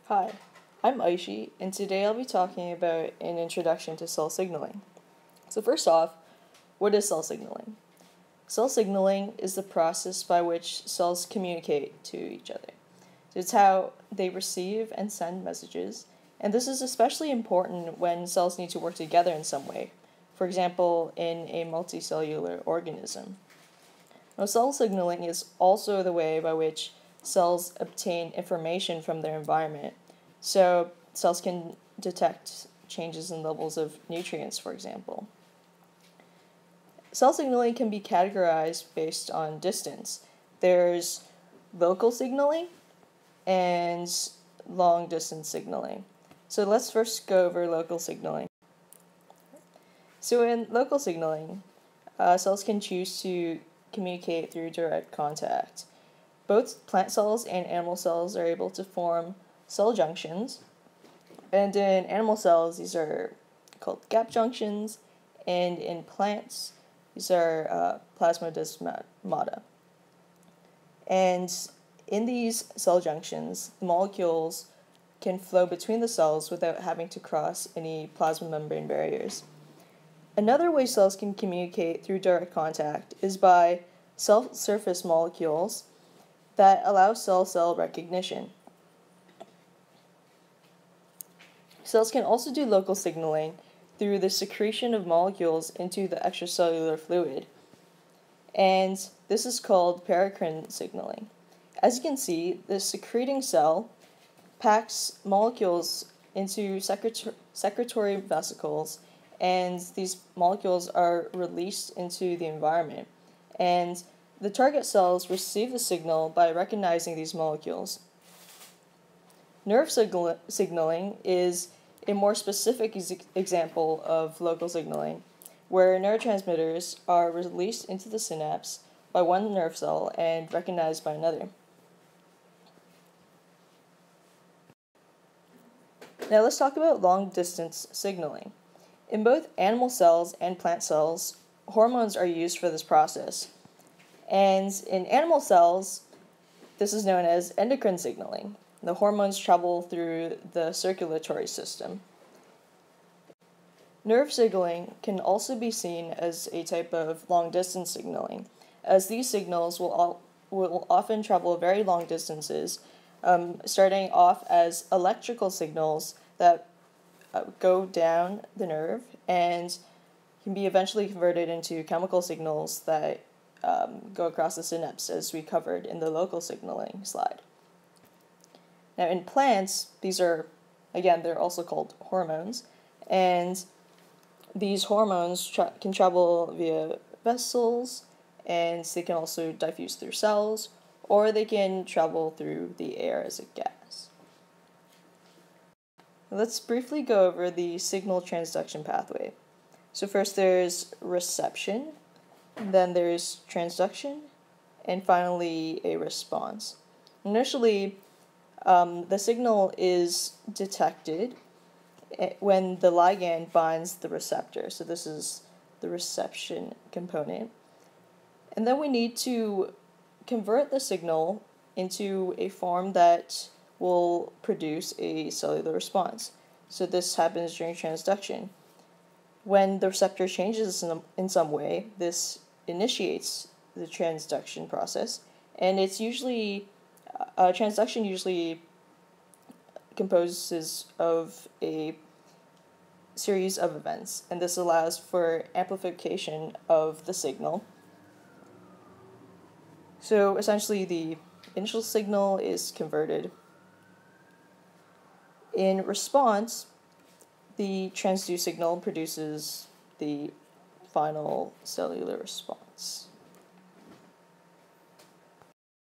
Hi, I'm Aishi, and today I'll be talking about an introduction to cell signaling. So first off, what is cell signaling? Cell signaling is the process by which cells communicate to each other. So it's how they receive and send messages, and this is especially important when cells need to work together in some way, for example, in a multicellular organism. Now, cell signaling is also the way by which cells obtain information from their environment. So cells can detect changes in levels of nutrients, for example. Cell signaling can be categorized based on distance. There's local signaling and long-distance signaling. So let's first go over local signaling. So in local signaling, cells can choose to communicate through direct contact. Both plant cells and animal cells are able to form cell junctions, and in animal cells these are called gap junctions, and in plants these are plasmodesmata. And in these cell junctions, the molecules can flow between the cells without having to cross any plasma membrane barriers. Another way cells can communicate through direct contact is by cell surface molecules that allow cell-cell recognition. Cells can also do local signaling through the secretion of molecules into the extracellular fluid, and this is called paracrine signaling. As you can see, the secreting cell packs molecules into secretory vesicles, and these molecules are released into the environment, and the target cells receive the signal by recognizing these molecules. Nerve signaling is a more specific example of local signaling, where neurotransmitters are released into the synapse by one nerve cell and recognized by another. Now let's talk about long-distance signaling. In both animal cells and plant cells, hormones are used for this process. And in animal cells, this is known as endocrine signaling. The hormones travel through the circulatory system. Nerve signaling can also be seen as a type of long-distance signaling, as these signals will often travel very long distances, starting off as electrical signals that go down the nerve and can be eventually converted into chemical signals that go across the synapse, as we covered in the local signaling slide. Now in plants, these are, again, they're also called hormones, and these hormones can travel via vessels, and they can also diffuse through cells, or they can travel through the air as a gas. Let's briefly go over the signal transduction pathway. So first there's reception, then there's transduction, and finally a response. Initially, the signal is detected when the ligand binds the receptor. So this is the reception component. And then we need to convert the signal into a form that will produce a cellular response. So this happens during transduction. When the receptor changes in some way, this initiates the transduction process, and it's usually transduction usually composes of a series of events, and this allows for amplification of the signal. So essentially the initial signal is converted. In response, the transduced signal produces the final cellular response.